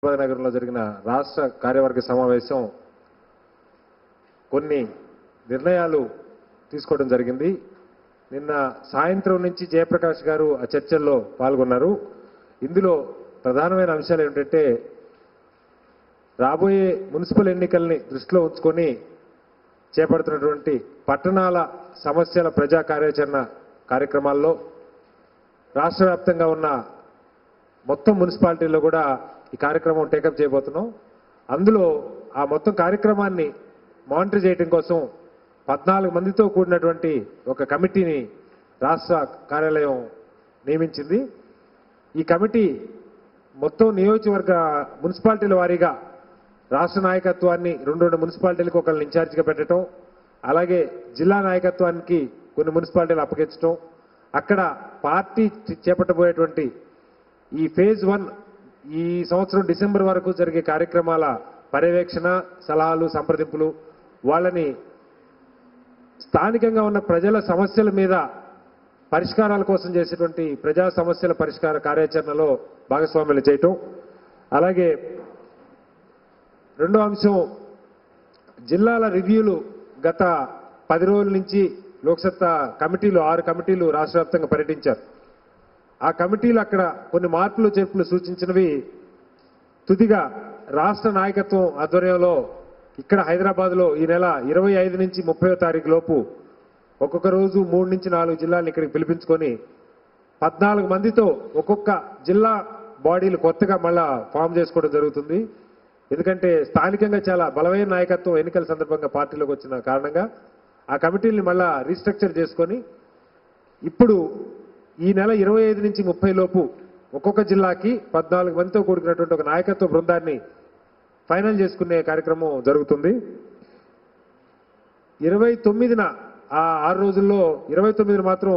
నగరంలో జరిగిన రాష్ట్ర కార్యవర్గ సమావేశం కొన్ని నిర్ణయాలు తీసుకోవడం జరిగింది. నిన్న సాయంత్రం నుంచి జయప్రకాష్ గారు ఆ చర్చల్లో పాల్గొన్నారు. ఇందులో ప్రధానమైన అంశాలు ఏంటంటే రాబోయే మున్సిపల్ ఎన్నికల్ని దృష్టిలో ఉంచుకొని చేపడుతున్నటువంటి పట్టణాల సమస్యల ప్రజా కార్యాచరణ కార్యక్రమాల్లో రాష్ట్ర వ్యాప్తంగా ఉన్న మొత్తం మున్సిపాలిటీల్లో కూడా ఈ కార్యక్రమం టేకప్ చేయబోతున్నాం. అందులో ఆ మొత్తం కార్యక్రమాన్ని మానిటర్ చేయడం కోసం 14 మందితో కూడినటువంటి ఒక కమిటీని రాష్ట్ర కార్యాలయం నియమించింది. ఈ కమిటీ మొత్తం నియోజకవర్గ మున్సిపాలిటీల వారీగా రాష్ట్ర నాయకత్వాన్ని 2 మున్సిపాలిటీలకు ఒకరిని ఇన్ఛార్జిగా పెట్టడం, అలాగే జిల్లా నాయకత్వానికి కొన్ని మున్సిపాలిటీలు అప్పగించడం, అక్కడ పార్టీ చేపట్టబోయేటువంటి ఈ ఫేజ్ 1 ఈ సంవత్సరం డిసెంబర్ వరకు జరిగే కార్యక్రమాల పర్యవేక్షణ, సలహాలు, సంప్రదింపులు, వాళ్ళని స్థానికంగా ఉన్న ప్రజల సమస్యల మీద పరిష్కారాల కోసం చేసేటువంటి ప్రజా సమస్యల పరిష్కార కార్యాచరణలో భాగస్వామ్యాలు చేయటం. అలాగే రెండో అంశం జిల్లాల రివ్యూలు. గత 10 రోజుల నుంచి లోక్సత్తా కమిటీలు 6 కమిటీలు రాష్ట్ర వ్యాప్తంగా పర్యటించారు. ఆ కమిటీలు అక్కడ కొన్ని మార్పులు చేర్పులు సూచించినవి తుదిగా రాష్ట్ర నాయకత్వం ఆధ్వర్యంలో ఇక్కడ హైదరాబాద్లో ఈ నెల 25 నుంచి 30వ తారీఖు లోపు ఒక్కొక్క రోజు 3 నుంచి 4 జిల్లాలను ఇక్కడికి పిలిపించుకొని 14 మందితో ఒక్కొక్క జిల్లా బాడీలు కొత్తగా మళ్ళా ఫామ్ చేసుకోవడం జరుగుతుంది. ఎందుకంటే స్థానికంగా చాలా బలమైన నాయకత్వం ఎన్నికల సందర్భంగా పార్టీలోకి వచ్చిన కారణంగా ఆ కమిటీల్ని మళ్ళా రీస్ట్రక్చర్ చేసుకొని ఇప్పుడు ఈ నెల 25 నుంచి 30 లోపు ఒక్కొక్క జిల్లాకి 14 మందితో కూడుకున్నటువంటి ఒక నాయకత్వ బృందాన్ని ఫైనల్ చేసుకునే కార్యక్రమం జరుగుతుంది. 29న ఆ 6 రోజుల్లో 29న మాత్రం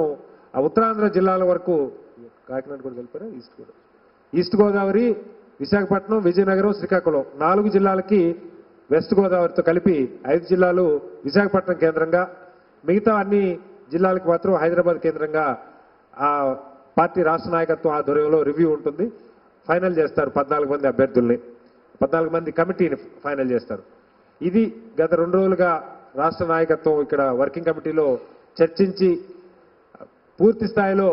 ఆ ఉత్తరాంధ్ర జిల్లాల వరకు, కాకినాడ కూడా కలిపారా, ఈస్ట్ గోదావరి, విశాఖపట్నం, విజయనగరం, శ్రీకాకుళం 4 జిల్లాలకి వెస్ట్ గోదావరితో కలిపి 5 జిల్లాలు విశాఖపట్నం కేంద్రంగా, మిగతా అన్ని జిల్లాలకు మాత్రం హైదరాబాద్ కేంద్రంగా ఆ పార్టీ రాష్ట్ర నాయకత్వం ఆధ్వర్యంలో రివ్యూ ఉంటుంది. ఫైనల్ చేస్తారు 14 మంది అభ్యర్థుల్ని, 14 మంది కమిటీని ఫైనల్ చేస్తారు. ఇది గత 2 రోజులుగా రాష్ట్ర నాయకత్వం ఇక్కడ వర్కింగ్ కమిటీలో చర్చించి పూర్తి స్థాయిలో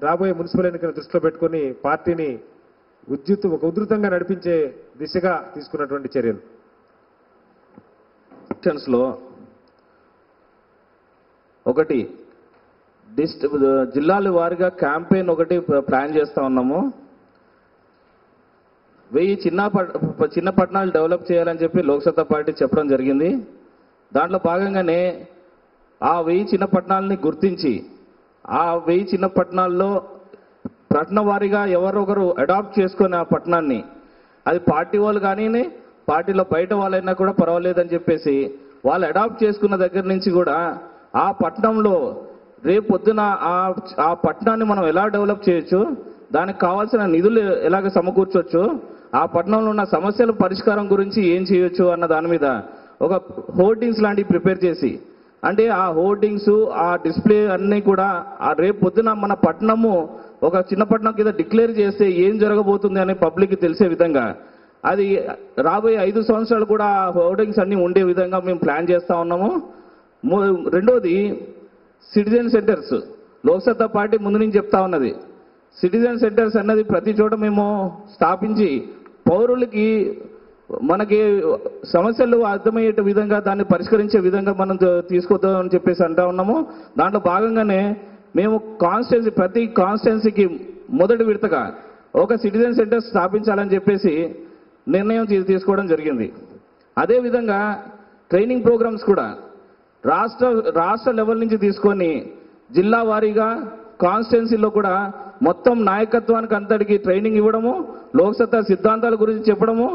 రాబోయే మున్సిపల్ ఎన్నికలను దృష్టిలో పెట్టుకుని పార్టీని ఉధృతంగా నడిపించే దిశగా తీసుకున్నటువంటి చర్యలు. లో ఒకటి జిల్లాల వారీగా క్యాంపెయిన్ ఒకటి ప్లాన్ చేస్తా ఉన్నాము. 1000 చిన్న పట్టణాలు డెవలప్ చేయాలని చెప్పి లోక్సత్తా పార్టీ చెప్పడం జరిగింది. దాంట్లో భాగంగానే ఆ 1000 చిన్న పట్టణాలని గుర్తించి ఆ 1000 చిన్న పట్టణాల్లో పట్టణ వారీగా ఎవరొకరు అడాప్ట్ చేసుకుని ఆ పట్టణాన్ని, అది పార్టీ వాళ్ళు కానీ పార్టీలో బయట వాళ్ళైనా కూడా పర్వాలేదని చెప్పేసి వాళ్ళు అడాప్ట్ చేసుకున్న దగ్గర నుంచి కూడా ఆ పట్టణంలో రేపు పొద్దున ఆ పట్టణాన్ని మనం ఎలా డెవలప్ చేయొచ్చు, దానికి కావాల్సిన నిధులు ఎలాగ సమకూర్చొచ్చు, ఆ పట్టణంలో ఉన్న సమస్యల పరిష్కారం గురించి ఏం చేయొచ్చు అన్న దాని మీద ఒక హోర్డింగ్స్ లాంటివి ప్రిపేర్ చేసి, అంటే ఆ హోర్డింగ్స్ ఆ డిస్ప్లే అన్నీ కూడా ఆ రేపు పొద్దున మన పట్టణము ఒక చిన్న పట్టణం కింద డిక్లేర్ చేస్తే ఏం జరగబోతుంది అని పబ్లిక్కి తెలిసే విధంగా, అది రాబోయే 5 సంవత్సరాలు కూడా ఆ హోర్డింగ్స్ అన్నీ ఉండే విధంగా మేము ప్లాన్ చేస్తూ ఉన్నాము. రెండోది సిటిజన్ సెంటర్స్. లోక్సత్తా పార్టీ ముందు నుంచి చెప్తా ఉన్నది, సిటిజన్ సెంటర్స్ అన్నది ప్రతి చోట మేము స్థాపించి పౌరులకి మనకి సమస్యలు అర్థమయ్యే విధంగా దాన్ని పరిష్కరించే విధంగా మనం తీసుకొద్దామని చెప్పేసి అంటా ఉన్నాము. దాంట్లో భాగంగానే మేము ప్రతి కాన్స్టిట్యున్సీకి మొదటి విడతగా ఒక సిటిజన్ సెంటర్ స్థాపించాలని చెప్పేసి నిర్ణయం తీసుకోవడం జరిగింది. అదేవిధంగా ట్రైనింగ్ ప్రోగ్రామ్స్ కూడా రాష్ట్ర లెవెల్ నుంచి తీసుకొని జిల్లా వారీగా కాన్స్టిట్యున్సీలో కూడా మొత్తం నాయకత్వానికి అంతటికి ట్రైనింగ్ ఇవ్వడము, లోక్సత్తా సిద్ధాంతాల గురించి చెప్పడము,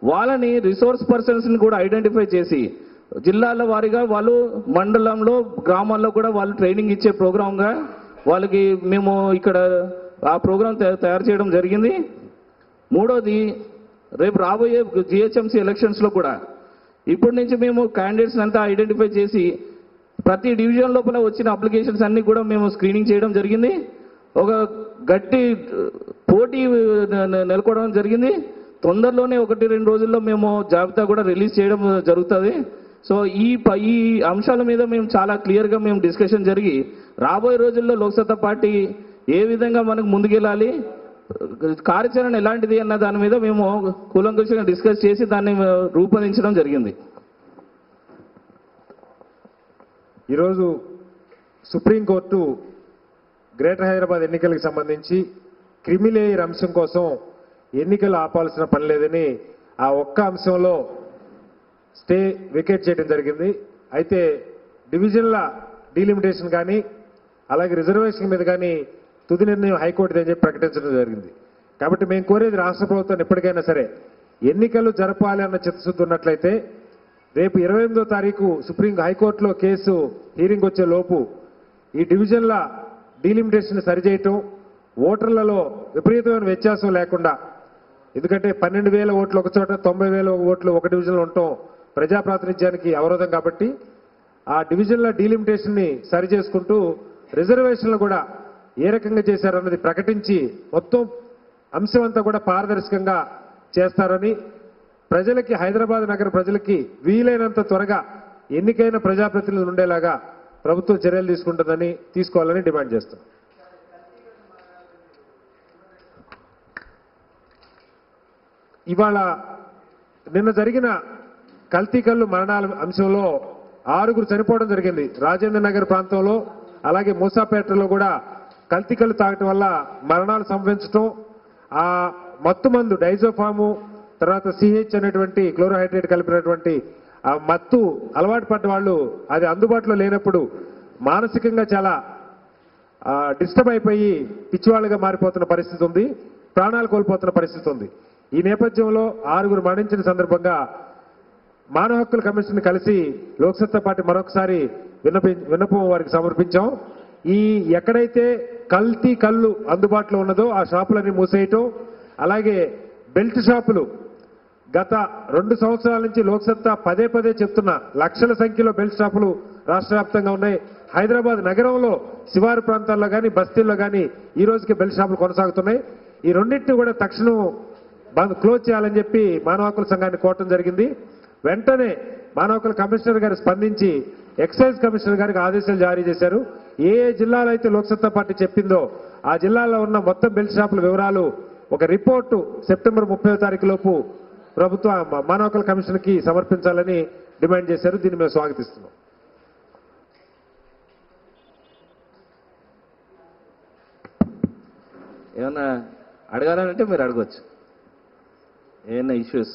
వాళ్ళని రిసోర్స్ పర్సన్స్ని కూడా ఐడెంటిఫై చేసి జిల్లాల వారీగా వాళ్ళు మండలంలో గ్రామాల్లో కూడా వాళ్ళు ట్రైనింగ్ ఇచ్చే ప్రోగ్రాంగా వాళ్ళకి మేము ఇక్కడ ఆ ప్రోగ్రాం తయారు చేయడం జరిగింది. మూడోది రేపు రాబోయే జిహెచ్ఎంసీ ఎలక్షన్స్లో కూడా ఇప్పటి నుంచి మేము క్యాండిడేట్స్ అంతా ఐడెంటిఫై చేసి ప్రతి డివిజన్ లోపల వచ్చిన అప్లికేషన్స్ అన్ని కూడా మేము స్క్రీనింగ్ చేయడం జరిగింది. ఒక గట్టి పోటీ నెలకొనడం జరిగింది. తొందరలోనే 1-2 రోజుల్లో మేము జాబితా కూడా రిలీజ్ చేయడం జరుగుతుంది. సో ఈ అంశాల మీద మేము చాలా క్లియర్గా మేము డిస్కషన్ జరిగి రాబోయే రోజుల్లో లోక్సత్తా పార్టీ ఏ విధంగా మనకు ముందుకెళ్ళాలి, కార్యాచరణ ఎలాంటిది అన్న దాని మీద మేము కూలంకషంగా డిస్కస్ చేసి దాన్ని రూపొందించడం జరిగింది. ఈరోజు సుప్రీంకోర్టు గ్రేటర్ హైదరాబాద్ ఎన్నికలకు సంబంధించి క్రిమిలేయర్ అంశం కోసం ఎన్నికలు ఆపాల్సిన పని లేదని ఆ ఒక్క అంశంలో స్టే వికెట్ చేయడం జరిగింది. అయితే డివిజన్ల డీలిమిటేషన్ కానీ అలాగే రిజర్వేషన్ మీద కానీ తుది నిర్ణయం హైకోర్టు అని చెప్పి ప్రకటించడం జరిగింది. కాబట్టి మేము కోరేది రాష్ట్ర ప్రభుత్వాన్ని ఎప్పటికైనా సరే ఎన్నికలు జరపాలి అన్న చిత్తశుద్ధి ఉన్నట్లయితే రేపు 28వ తారీఖు సుప్రీం హైకోర్టులో కేసు హీరింగ్ వచ్చే లోపు ఈ డివిజన్ల డీలిమిటేషన్ సరిచేయటం, ఓటర్లలో విపరీతమైన వ్యత్యాసం లేకుండా, ఎందుకంటే 12,000 ఓట్లు ఒక చోట 90,000 ఓట్లు ఒక డివిజన్లో ఉండటం ప్రజా ప్రాతినిధ్యానికి అవరోధం. కాబట్టి ఆ డివిజన్ల డీలిమిటేషన్ని సరి చేసుకుంటూ రిజర్వేషన్లు కూడా ఏ రకంగా చేశారన్నది ప్రకటించి మొత్తం అంశం అంతా కూడా పారదర్శకంగా చేస్తారని, ప్రజలకి హైదరాబాద్ నగర ప్రజలకి వీలైనంత త్వరగా ఎన్నికైన ప్రజాప్రతినిధులు ఉండేలాగా ప్రభుత్వం చర్యలు తీసుకోవాలని డిమాండ్ చేస్తాం. ఇవాళ నిన్న జరిగిన కల్తీ కల్లు మరణాల అంశంలో 6 చనిపోవడం జరిగింది. రాజేంద్ర నగర్ ప్రాంతంలో అలాగే మూసాపేటలో కూడా కల్తీ కల్లు తాగటం వల్ల మరణాలు సంభవించడం, ఆ మత్తు మందు డైజోఫాము తర్వాత సిహెచ్ అనేటువంటి క్లోరోహైడ్రేట్ కలిపినటువంటి ఆ మత్తు అలవాటు పడ్డ వాళ్ళు అది అందుబాటులో లేనప్పుడు మానసికంగా చాలా డిస్టర్బ్ అయిపోయి పిచ్చివాళ్ళుగా మారిపోతున్న పరిస్థితి ఉంది, ప్రాణాలు కోల్పోతున్న పరిస్థితి ఉంది. ఈ నేపథ్యంలో 6 మరణించిన సందర్భంగా మానవ హక్కుల కమిషన్ కలిసి లోక్సత్తా పార్టీ మరొకసారి విన్నపం వారికి సమర్పించాం. ఈ ఎక్కడైతే కల్తీ కళ్ళు అందుబాటులో ఉన్నదో ఆ షాపులన్నీ మూసేయటం, అలాగే బెల్ట్ షాపులు గత 2 సంవత్సరాల నుంచి లోక్సత్తా పదే చెప్తున్న లక్షల సంఖ్యలో బెల్ట్ షాపులు రాష్ట్ర వ్యాప్తంగా ఉన్నాయి. హైదరాబాద్ నగరంలో శివారు ప్రాంతాల్లో కానీ బస్తీల్లో కానీ ఈ రోజుకి బెల్ట్ షాపులు కొనసాగుతున్నాయి. ఈ రెండింటిని కూడా తక్షణం క్లోజ్ చేయాలని చెప్పి మానవ హక్కుల సంఘాన్ని కోరటం జరిగింది. వెంటనే మానవ హక్కుల కమిషనర్ గారు స్పందించి ఎక్సైజ్ కమిషనర్ గారికి ఆదేశాలు జారీ చేశారు. ఏ జిల్లాలో అయితే లోక్సత్తా పార్టీ చెప్పిందో ఆ జిల్లాలో ఉన్న మొత్తం బెల్ట్ షాపుల వివరాలు ఒక రిపోర్టు సెప్టెంబర్ 30వ తారీఖు లోపు ప్రభుత్వ మానవ హక్కుల కమిషన్కి సమర్పించాలని డిమాండ్ చేశారు. దీన్ని మేము స్వాగతిస్తున్నాం. ఏమన్నా అడగాలంటే మీరు అడగవచ్చు, ఏమన్నా ఇష్యూస్